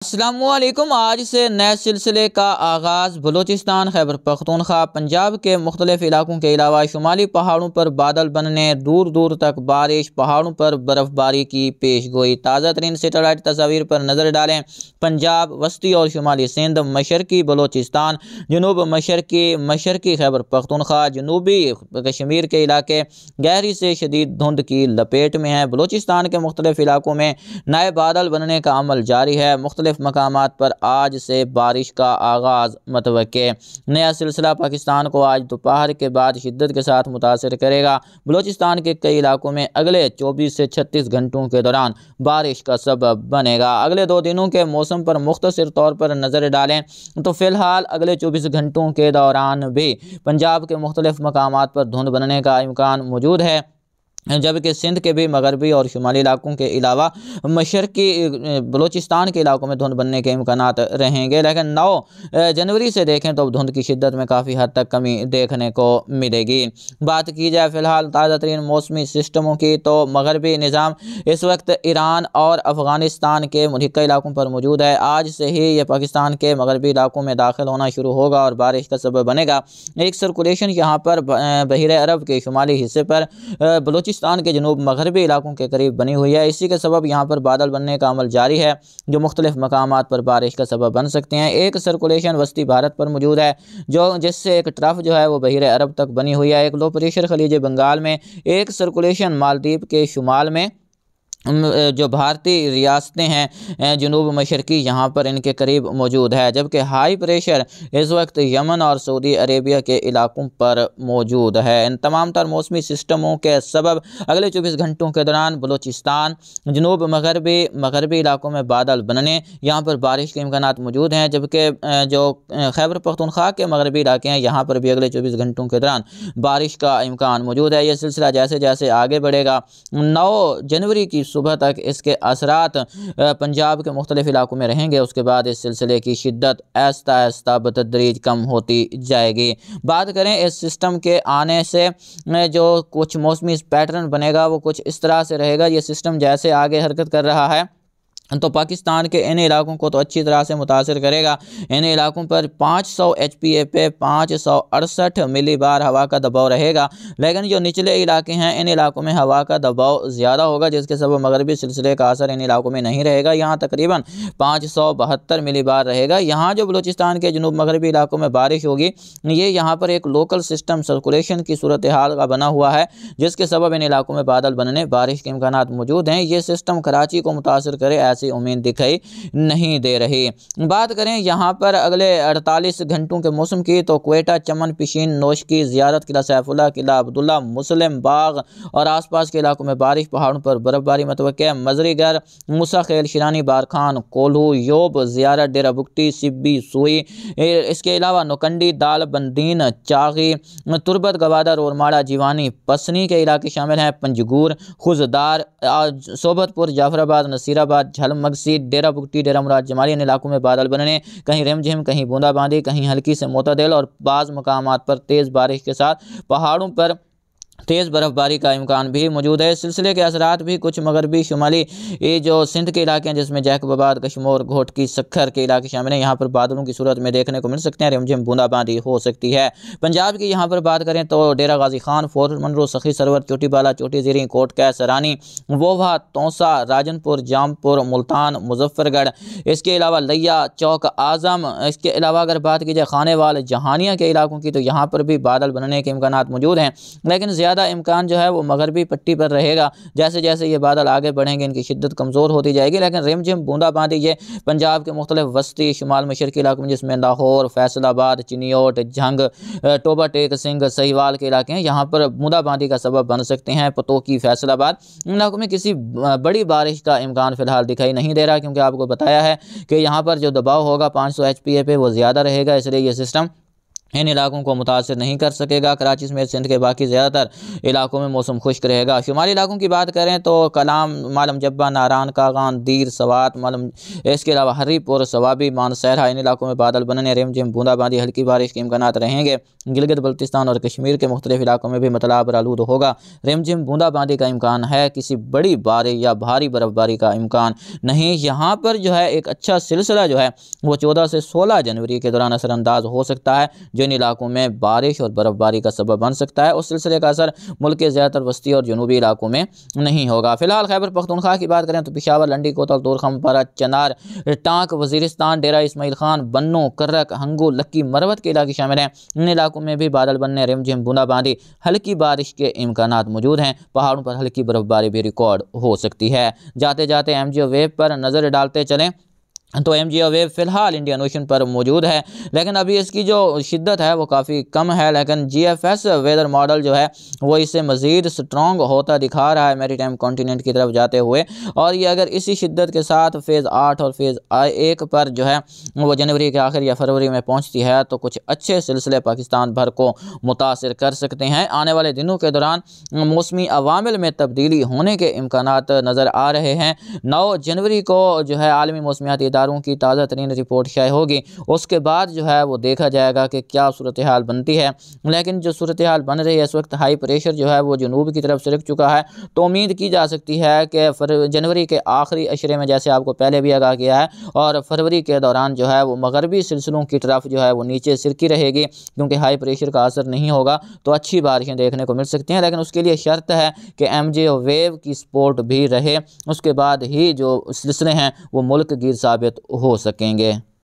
अस्सलामुअलैकुम। आज से नए सिलसिले का आगाज़। बलूचिस्तान, खैबर पख्तूनख्वा, पंजाब के मुख्तलिफ इलाकों के अलावा शुमाली पहाड़ों पर बादल बनने, दूर दूर तक बारिश, पहाड़ों पर बर्फबारी की पेश गोई। ताज़ा तरीन सेटेलाइट तस्वीर पर नज़र डालें। पंजाब, वस्ती और शुमाली सिंध, मशरकी बलूचिस्तान, जनूब मशरकी खैबर पख्तूनख्वा, जनूबी कश्मीर के इलाके गहरी से शदीद धुंध की लपेट में हैं। बलूचिस्तान के मुख्तलिफ इलाकों में नए बादल बनने का अमल जारी है। मुख्तलिफ मकामात पर आज से बारिश का आगाज़ मतवक्के। नया सिलसिला पाकिस्तान को आज दोपहर के बाद शिद्दत के साथ मुतासर करेगा। बलूचिस्तान के कई इलाकों में अगले 24 से 36 घंटों के दौरान बारिश का सबब बनेगा। अगले 2 दिनों के मौसम पर मुख्तसर तौर पर नज़र डालें तो फ़िलहाल अगले 24 घंटों के दौरान भी पंजाब के मुख्तलिफ मकामात पर धुंध बनने का इम्कान मौजूद है, जबकि सिंध के भी मगरबी और शुमाली इलाकों के अलावा मशरकी बलूचिस्तान के इलाकों में धुंध बनने के इम्कानात रहेंगे। लेकिन 9 जनवरी से देखें तो धुंध की शिद्दत में काफ़ी हद तक कमी देखने को मिलेगी। बात की जाए फ़िलहाल ताज़ा तरीन मौसमी सिस्टमों की तो मगरबी निज़ाम इस वक्त ईरान और अफ़गानिस्तान के मुल्हिका इलाकों पर मौजूद है। आज से ही यह पाकिस्तान के मगरबी इलाकों में दाखिल होना शुरू होगा और बारिश का सबब बनेगा। एक सर्कुलेशन यहाँ पर बहिर अरब के शुमाली हिस्से पर बलूचिस्तान के जनूब मगरबी इलाकों के करीब बनी हुई है। इसी के सबब यहाँ पर बादल बनने का अमल जारी है, जो मुख्तलिफ मकामात पर बारिश का सबब बन सकते हैं। एक सर्कुलेशन वस्ती भारत पर मौजूद है, जिससे एक ट्रफ जो है वो बहिर अरब तक बनी हुई है। एक लो प्रेशर खलीज बंगाल में, एक सर्कुलेशन मालदीव के शुमाल में, जो भारतीय रियासतें हैं जनूब मशरकी, यहाँ पर इनके करीब मौजूद है, जबकि हाई प्रेशर इस वक्त यमन और सऊदी अरेबिया के इलाकों पर मौजूद है। इन तमाम तर मौसमी सिस्टमों के सबब अगले 24 घंटों के दौरान बलूचिस्तान, जनूब मगरबी इलाकों में बादल बनने, यहाँ पर बारिश के इम्कानात मौजूद हैं, जबकि जो खैबर पख्तूनख्वा के मगरबी इलाके हैं यहाँ पर भी अगले 24 घंटों के दौरान बारिश का इम्कान मौजूद है। यह सिलसिला जैसे जैसे आगे बढ़ेगा, 9 जनवरी की सुबह तक इसके असरात पंजाब के मुख्तलिफ इलाकों में रहेंगे। उसके बाद इस सिलसिले की शिद्दत आहिस्ता आहिस्ता बतदरीज कम होती जाएगी। बात करें इस सिस्टम के आने से जो कुछ मौसमी पैटर्न बनेगा वो कुछ इस तरह से रहेगा। ये सिस्टम जैसे आगे हरकत कर रहा है तो पाकिस्तान के इन इलाकों को तो अच्छी तरह से मुतासर करेगा। इन इलाकों पर 500 HPA पे 568 मिलीबार हवा का दबाव रहेगा, लेकिन जो निचले इलाके हैं इन इलाकों में हवा का दबाव ज़्यादा होगा, जिसके सबब मगरबी सिलसिले का असर इन इलाकों में नहीं रहेगा। यहाँ तकरीबन 572 मिलीबार रहेगा। यहाँ जो बलूचिस्तान के जनूब मगरबी इलाकों में बारिश होगी, ये यहाँ पर एक लोकल सिस्टम सर्कुलेशन की सूरत हाल का बना हुआ है, जिसके सबब इन इलाकों में बादल बनने, बारिश के इम्कानात मौजूद हैं। ये सिस्टम कराची को मुतासर करे ऐसी उम्मीद दिखाई नहीं दे रही। बात करें यहाँ पर अगले 48 घंटों के मौसम की तो क्वेटा, चमन, पिशीन, नोशकी, ज़ियारत, किला सैफुल्ला, किला अब्दुल्ला, मुस्लिम बाग और आसपास के इलाकों में बारिश, पहाड़ों पर बर्फबारी मतवक्के। मजरीगर, मूसा खेल, शिरानी, बारखान, कोल्हू, योब, ज़ियारत, डेरा बुगटी, सिब्बी, सुई, इसके अलावा नोकंडी, दाल, बंदीन, चागी, तुरबत, गवादर और माड़ा, जीवानी, पसनी के इलाके शामिल हैं। पंजगूर, खुजदार, सोबतपुर, जाफराबाद, नसीराबाद, झलमगसी, डेरा बुगटी, डेरा मुराद जमाली, इन इलाकों में बादल बनने, कहीं रिमझिम, कहीं बूंदाबांदी, कहीं हल्की से मोतदिल और बाज़ मकामात पर तेज़ बारिश के साथ पहाड़ों पर तेज़ बर्फबारी का इम्कान भी मौजूद है। इस सिलसिले के असरात भी कुछ मगरबी शुमाली ये जो सिंध के इलाके हैं, जिसमें जैकबाबाद, कशमोर, घोटकी, सखर के इलाके शामिल हैं, यहाँ पर बादलों की सूरत में देखने को मिल सकते हैं। रिमझिम बूंदाबांदी हो सकती है। पंजाब की यहाँ पर बात करें तो डेरा गाजी खान, फोर्ट मनरो, सखी सरवर, चोटी बाला, चोटी ज़ीरी, कोटकै, सरानी, वोहा, तौसा, राजनपुर, जामपुर, मुल्तान, मुजफ्फरगढ़, इसके अलावा लिया, चौक आज़म, इसके अलावा अगर बात की जाए खानेवाल, जहानिया के इलाकों की तो यहाँ पर भी बादल बनने के इम्कानात मौजूद हैं, लेकिन ज़्यादा इम्कान जो है वो मगरबी पट्टी पर रहेगा। जैसे जैसे ये बादल आगे बढ़ेंगे इनकी शिद्दत कमज़ोर होती जाएगी, लेकिन रिमझिम बूंदाबांदी ये पंजाब के मुख्तलिफ वस्ती शुमाल मशरकी इलाकों में, जिसमें लाहौर, फैसलाबाद, चिनियोट, झंग, टोबा टेक सिंह, सहीवाल के इलाके हैं, यहाँ पर बूंदाबांदी का सबब बन सकते हैं। पतोकी, फैसलाबाद, इन इलाकों में किसी बड़ी बारिश का इम्कान फ़िलहाल दिखाई नहीं दे रहा, क्योंकि आपको बताया है कि यहाँ पर जो दबाव होगा 500 HPA पे वो ज़्यादा रहेगा, इसलिए ये सिस्टम इन इलाकों को मुतासर नहीं कर सकेगा। कराची समेत सिंध के बाकी ज़्यादातर इलाकों में मौसम खुश्क रहेगा। शुमाली इलाकों की बात करें तो कलाम, मालम जब्बा, नारान, कागान, दीर, सवात, मालम, इसके अलावा हरीपुर, सवाबी, मानसहरा, इन इलाकों में बादल बनने, रिमझिम बूंदाबांदी, हल्की बारिश के इम्कान रहेंगे। गिलगित बल्तिस्तान और कश्मीर के मुख्तलिफ इलाकों में भी मतला आलूद होगा। रिमझिम बूंदाबांदी का इम्कान है, किसी बड़ी बारिश या भारी बर्फबारी का इम्कान नहीं। यहाँ पर जो है एक अच्छा सिलसिला जो है वो 14 से 16 जनवरी के दौरान असरअंदाज हो सकता है, जिन इलाकों में बारिश और बर्फबारी का सबब बन सकता है। उस सिलसिले का असर मुल्क के ज़्यादातर वस्ती और जनूबी इलाकों में नहीं होगा। फिलहाल खैबर पख्तूनख्वा की बात करें तो पेशावर, लंडी कोतल, तोरखम, पारा, चनार, टांक, वजीरिस्तान, डेरा इस्माइल खान, बन्नू, कर्रक, हंगू, लक्की, मरवत के इलाके शामिल हैं। इन इलाकों में भी बादल बनने, रिमझिम बूंदाबांदी, हल्की बारिश के इम्कानात मौजूद हैं। पहाड़ों पर हल्की बर्फबारी भी रिकॉर्ड हो सकती है। जाते जाते MGO वेव पर नज़र डालते चलें तो MGO वेव फ़िलहाल इंडियन ओशन पर मौजूद है, लेकिन अभी इसकी जो शिद्दत है वो काफ़ी कम है। लेकिन GFS वेदर मॉडल जो है वो इसे मज़ीद स्ट्रॉन्ग होता दिखा रहा है मैरीटाइम कॉन्टिनेंट की तरफ जाते हुए। और ये अगर इसी शिद्दत के साथ फ़ेज़ 8 और फ़ेज़ 1 पर जो है वो जनवरी के आखिर या फरवरी में पहुँचती है तो कुछ अच्छे सिलसिले पाकिस्तान भर को मुतासिर कर सकते हैं। आने वाले दिनों के दौरान मौसमी अवामिल में तब्दीली होने के इम्कानात नज़र आ रहे हैं। 9 जनवरी को जो है आलमी मौसमियाती की ताज़ा तरीन रिपोर्ट शाये होगी। उसके बाद जो है वो देखा जाएगा कि क्या सूरत हाल बनती है। लेकिन जो सूरत हाल बन रही है इस वक्त, हाई प्रेशर जो है वो जनूब की तरफ सरक चुका है, तो उम्मीद की जा सकती है कि जनवरी के आखिरी अशरे में, जैसे आपको पहले भी आगाह किया है, और फरवरी के दौरान जो है वो मगरबी सिलसिलों की तरफ जो है वो नीचे सिरकी रहेगी, क्योंकि हाई प्रेशर का असर नहीं होगा तो अच्छी बारिशें देखने को मिल सकती हैं। लेकिन उसके लिए शर्त है कि MGO वेव की सपोर्ट भी रहे, उसके बाद ही जो सिलसिले हैं वो मुल्क गिर साबित हो सकेंगे।